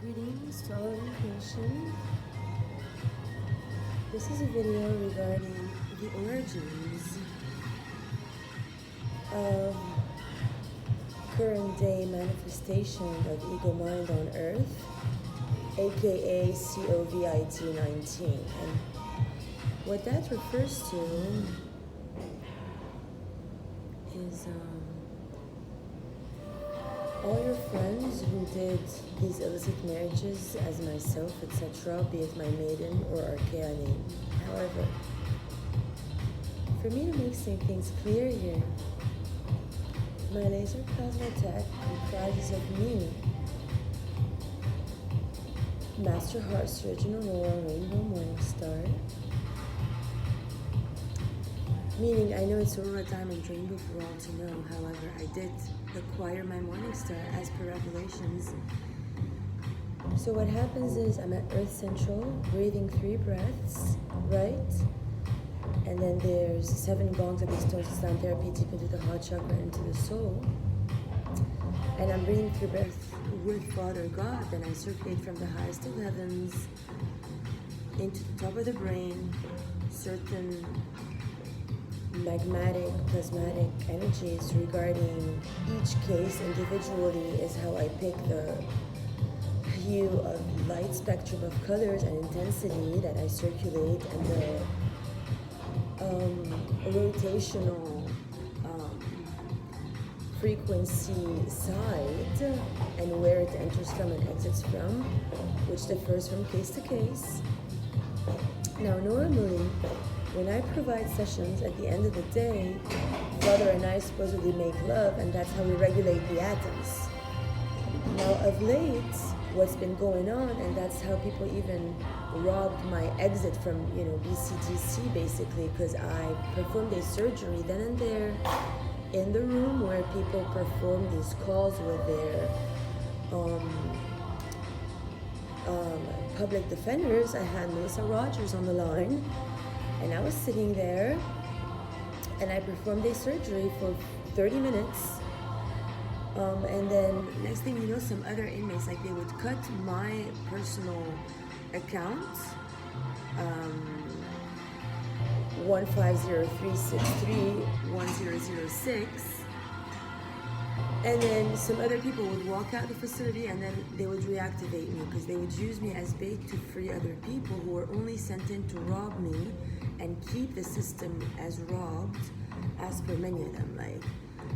Greetings to all of creation. This is a video regarding the origins of current day manifestation of ego mind on earth, aka COVID-19. And what that refers to is all your friends who did these illicit marriages as myself, etc., be it my maiden or archaea name. However, for me to make some things clear here, my laser plasma tech comprises of me, Master Heart Surgeon Aurora Rainbow Morningstar, meaning I know it's Aurora Diamond Rainbow for all to know. However, I did acquire my Morningstar as per revelations. So what happens is I'm at Earth Central, breathing 3 breaths, right? And then there's 7 gongs that bestows Islam therapy deep into the heart chakra, into the soul. And I'm breathing 3 breaths with Father God. Then I circulate from the highest of heavens into the top of the brain, certain magmatic, plasmatic energies regarding each case individually is how I pick the hue of light spectrum of colors and intensity that I circulate, and the rotational frequency side and where it enters from and exits from, which differs from case to case. Now normally, when I provide sessions, at the end of the day, Father and I supposedly make love, and that's how we regulate the atoms. Now, of late, what's been going on, and that's how people even robbed my exit from, BCDC, basically, because I performed a surgery then and there in the room where people perform these calls with their public defenders. I had Melissa Rogers on the line. And I was sitting there, and I performed a surgery for 30 minutes. And then next thing you know, some other inmates, like they would cut my personal account, 15036310006. And then some other people would walk out of the facility, and then they would reactivate me because they would use me as bait to free other people who were only sent in to rob me and keep the system as robbed, as per many of them, like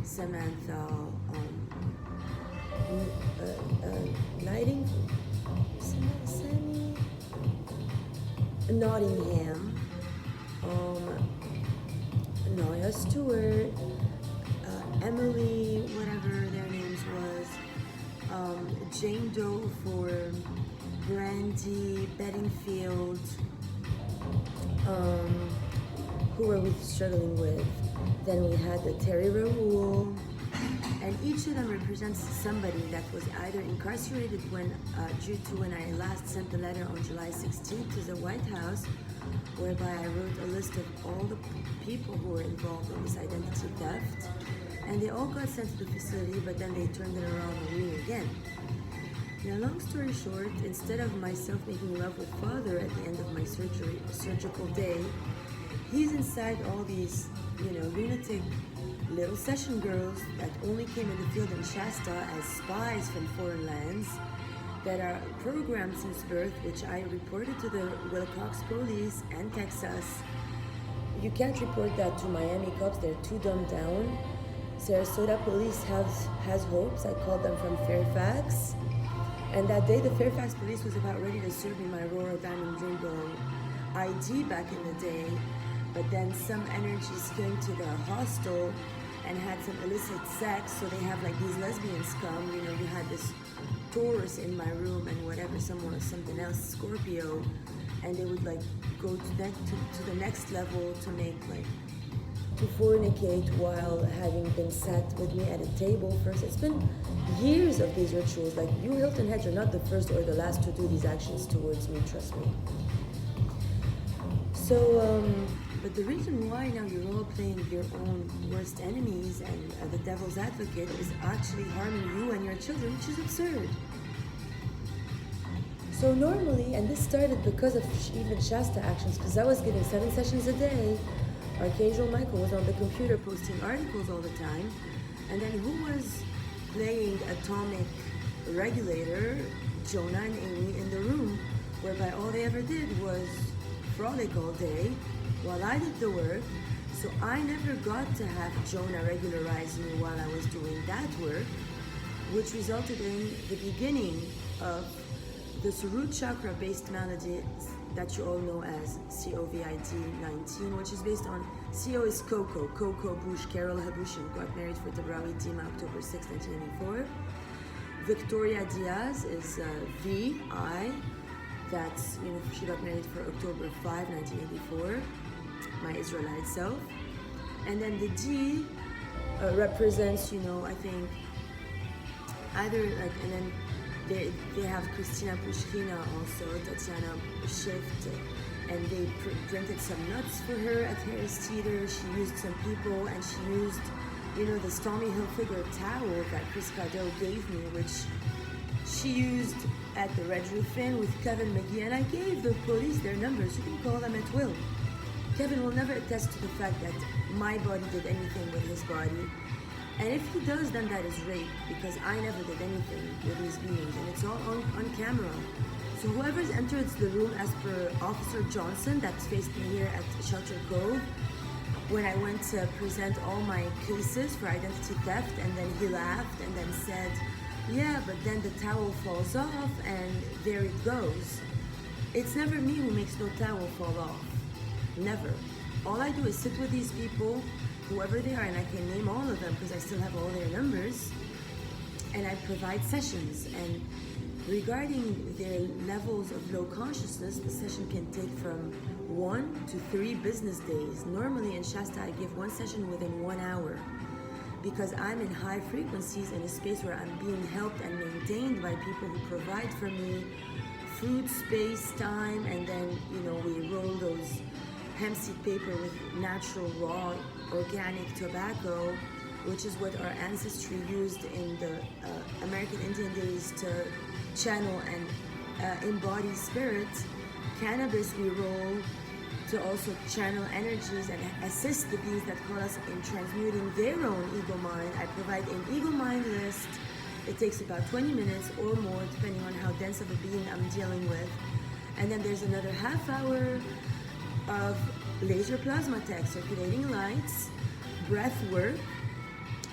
Samantha, Sammy, Nottingham, Naya Stewart, Emily, whatever their names was, Jane Doe for Brandy, Bedingfield, who were we struggling with. Then we had the Terry Rahul, and each of them represents somebody that was either incarcerated when due to when I last sent the letter on July 16th to the White House, whereby I wrote a list of all the people who were involved in this identity theft, and they all got sent to the facility, but then they turned it around on me again. Now, long story short, instead of myself making love with Father at the end of my surgical day, he's inside all these, lunatic little session girls that only came in the field in Shasta as spies from foreign lands, that are programmed since birth, which I reported to the Wilcox police and Texas. You can't report that to Miami cops, they're too dumbed down. Sarasota police has hopes. I called them from Fairfax. And that day, the Fairfax police was about ready to serve me my Aurora Diamond Rainbow ID back in the day. But then some energies came to the hostel and had some illicit sex. So they have like these lesbians come. You had this Taurus in my room and whatever, something else, Scorpio. And they would like go to the next level to make to fornicate while having been sat with me at a table first. It's been years of these rituals. Like, you Hilton Heads are not the first or the last to do these actions towards me, trust me. So, but the reason why now you're all playing your own worst enemies and the devil's advocate is actually harming you and your children, which is absurd. So normally, and this started because of even Shasta actions, because I was giving 7 sessions a day. Archangel Michael was on the computer posting articles all the time. And then who was playing atomic regulator? Jonah and Amy in the room, whereby all they ever did was frolic all day while I did the work. So I never got to have Jonah regularize me while I was doing that work, which resulted in the beginning of this root chakra based malady that you all know as COVID-19, which is based on CO is Coco Bush, Carol Habushin, got married for Tabrawi Dima October 6, 1984. Victoria Diaz is VI, that's, she got married for October 5, 1984, my Israelite self. And then the D represents, I think, either like, and then they have Christina Pushkina also, Tatiana Shift, and they printed some nuts for her at Harris Theater. She used some people, and she used, the Stormy Hilfiger towel that Chris Cardo gave me, which she used at the Red Roof Inn with Kevin McGee, and I gave the police their numbers. You can call them at will. Kevin will never attest to the fact that my body did anything with his body. And if he does, then that is rape, because I never did anything with these beings, and it's all on camera. So whoever's entered the room, as per Officer Johnson, that's faced me here at Shelter Cove, when I went to present all my cases for identity theft, and then he laughed and then said, yeah, but then the towel falls off and there it goes. It's never me who makes no towel fall off. Never. All I do is sit with these people, whoever they are, and I can name all of them because I still have all their numbers, and I provide sessions. And regarding their levels of low consciousness, the session can take from 1 to 3 business days. Normally in Shasta, I give one session within 1 hour because I'm in high frequencies in a space where I'm being helped and maintained by people who provide for me food, space, time, and then, we roll those hemp seed paper with natural, raw, organic tobacco, which is what our ancestry used in the American Indian days to channel and embody spirit. Cannabis we roll to also channel energies and assist the beings that call us in transmuting their own ego mind. I provide an ego mind list. It takes about 20 minutes or more, depending on how dense of a being I'm dealing with. And then there's another half hour of laser plasma tech, circulating lights, breath work,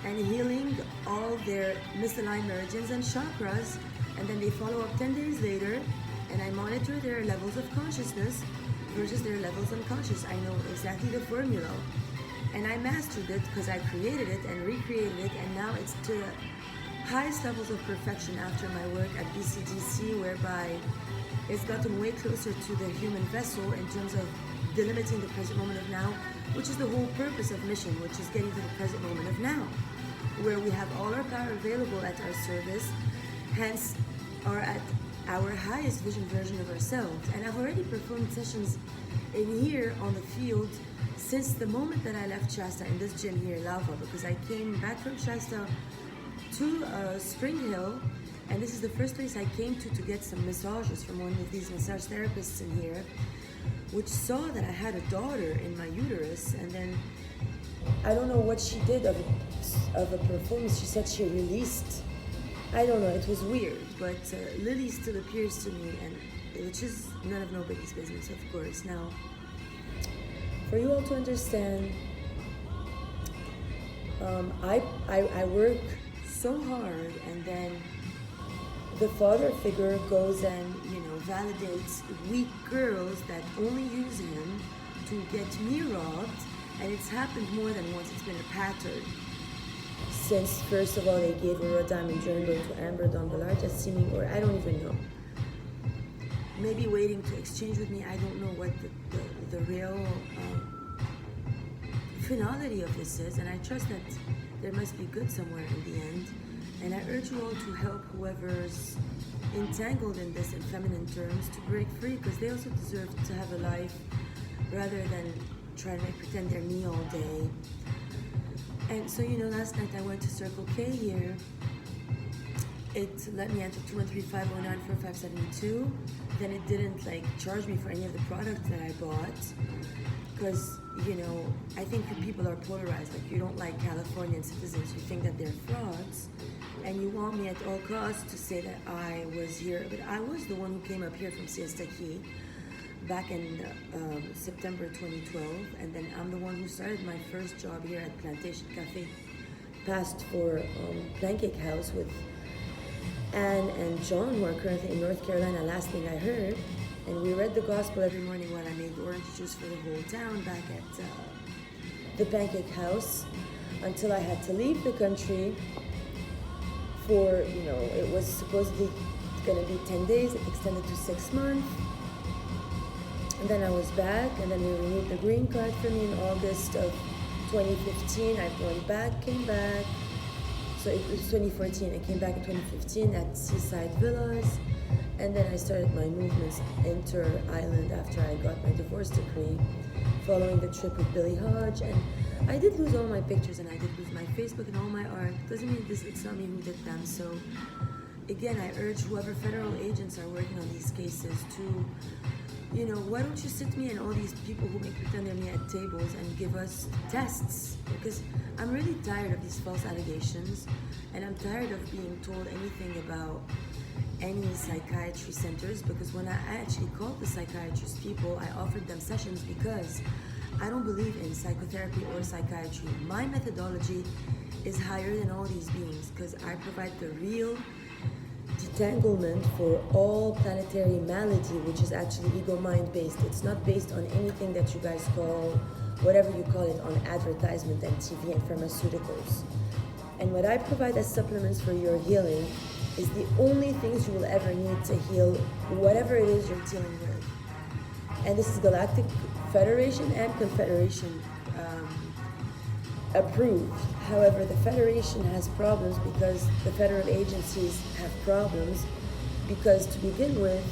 and healing all their misaligned meridians and chakras. And then they follow up 10 days later, and I monitor their levels of consciousness versus their levels unconscious. I know exactly the formula, and I mastered it because I created it and recreated it, and now it's to the highest levels of perfection after my work at BCDC, whereby it's gotten way closer to the human vessel in terms of delimiting the present moment of now, which is the whole purpose of mission, which is getting to the present moment of now, where we have all our power available at our service, hence are at our highest vision version of ourselves. And I've already performed sessions in here on the field since the moment that I left Shasta in this gym here, Lava, because I came back from Shasta to Spring Hill, and this is the first place I came to get some massages from one of these massage therapists in here, which saw that I had a daughter in my uterus. And then I don't know what she did of a performance. She said she released, I don't know, it was weird, but Lily still appears to me, and which is none of nobody's business, of course. Now, for you all to understand, I work so hard, and then the father figure goes and validates weak girls that only use him to get me robbed, and it's happened more than once. It's been a pattern. Since first of all they gave Aurora Diamond Journal to Amber Don Ballard, seeming, or I don't even know. Maybe waiting to exchange with me. I don't know what the real finality of this is, and I trust that there must be good somewhere in the end. And I urge you all to help whoever's entangled in this in feminine terms to break free, because they also deserve to have a life rather than try to pretend they're me all day. And so, last night I went to Circle K here, it let me enter 213-509-4572. Then it didn't like charge me for any of the products that I bought, because I think people are polarized. Like, you don't like Californian citizens, you think that they're frauds, and you want me at all costs to say that I was here. But I was the one who came up here from Siesta Key back in September 2012, and then I'm the one who started my first job here at Plantation Cafe. Passed for Pancake House with Anne and John, who are currently in North Carolina, last thing I heard. And we read the gospel every morning while I made orange juice for the whole town back at the Pancake House, until I had to leave the country for, it was supposedly going to be 10 days, it extended to 6 months. And then I was back, and then we renewed the green card for me in August of 2015. I went back, came back. So it was 2014. I came back in 2015 at Seaside Villas. And then I started my movements inter-island after I got my divorce decree, following the trip with Billy Hodge. And I did lose all my pictures, and I did lose my Facebook and all my art. Doesn't mean it's not me who did them. So again, I urge whoever federal agents are working on these cases to, why don't you sit me and all these people who make pretend they're me at tables and give us tests? Because I'm really tired of these false allegations, and I'm tired of being told anything about any psychiatry centers, because when I actually called the psychiatrist people, I offered them sessions because I don't believe in psychotherapy or psychiatry. My methodology is higher than all these beings, because I provide the real detanglement for all planetary malady, which is actually ego-mind based. It's not based on anything that you guys call, whatever you call it, on advertisement and TV and pharmaceuticals. And what I provide as supplements for your healing is the only things you will ever need to heal whatever it is you're dealing with. And this is Galactic Federation and Confederation approved. However, the Federation has problems because the federal agencies have problems, because to begin with,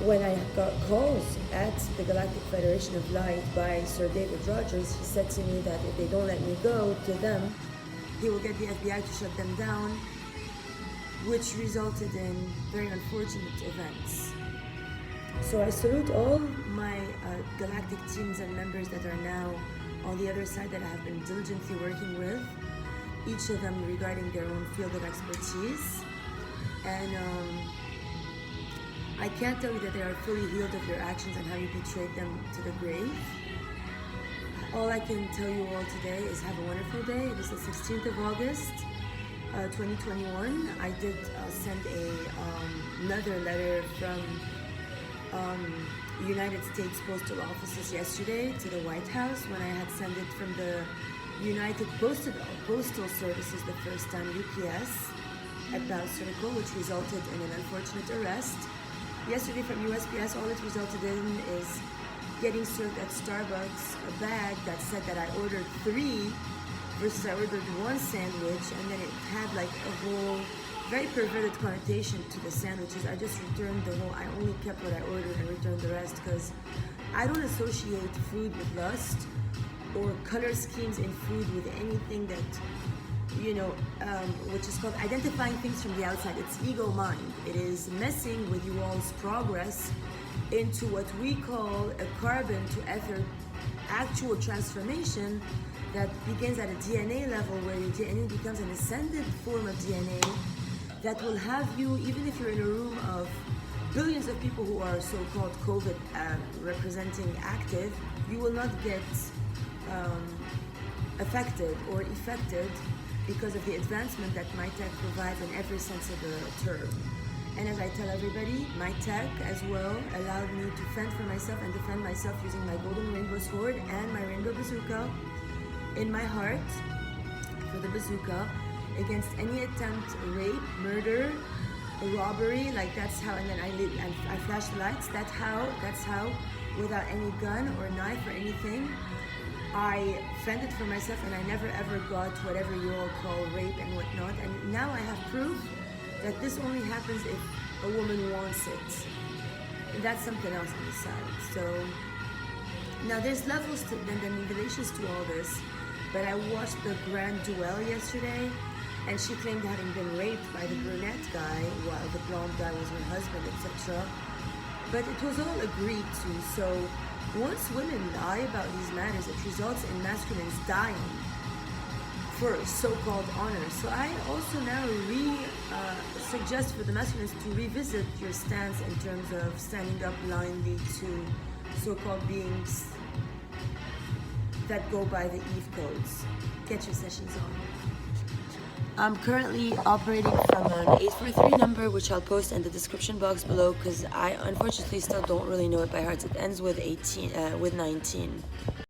when I got calls at the Galactic Federation of Light by Sir David Rogers, he said to me that if they don't let me go to them, he will get the FBI to shut them down, which resulted in very unfortunate events. So I salute all my galactic teams and members that are now on the other side that I have been diligently working with, each of them regarding their own field of expertise. And I can't tell you that they are fully healed of their actions and how you betrayed them to the grave. All I can tell you all today is have a wonderful day. It is the 16th of August, 2021. I did send another letter from United States Postal Offices yesterday to the White House, when I had sent it from the United Postal Services the first time, UPS, at Bow Circle, which resulted in an unfortunate arrest. Yesterday from USPS, all it resulted in is getting served at Starbucks a bag that said that I ordered 3 versus I ordered 1 sandwich, and then it had like a whole very perverted connotation to the sandwiches. I just returned the whole, I only kept what I ordered and returned the rest, because I don't associate food with lust or color schemes in food with anything that, which is called identifying things from the outside. It's ego mind. It is messing with you all's progress into what we call a carbon to ether actual transformation that begins at a DNA level, where your DNA becomes an ascended form of DNA that will have you, even if you're in a room of billions of people who are so-called COVID representing active, you will not get affected or affected because of the advancement that my tech provides in every sense of the term. And as I tell everybody, my tech as well allowed me to fend for myself and defend myself using my golden rainbow sword and my rainbow bazooka in my heart for the bazooka against any attempt, rape, murder, robbery. Like, that's how. And then I flash the lights. That's how, without any gun or knife or anything, I fended for myself, and I never ever got whatever you all call rape and whatnot. And now I have proof that this only happens if a woman wants it. And that's something else on the side. So now there's levels to then in relations to all this. But I watched the Grand Duel yesterday, and she claimed having been raped by the brunette guy while the blonde guy was her husband, etc. But it was all agreed to. So once women lie about these matters, it results in masculines dying for so-called honor. So I also now suggest for the masculines to revisit your stance in terms of standing up blindly to so-called beings that go by the Eve codes. Get your sessions on. I'm currently operating from an 843 number, which I'll post in the description box below, because I unfortunately still don't really know it by heart. It ends with 19.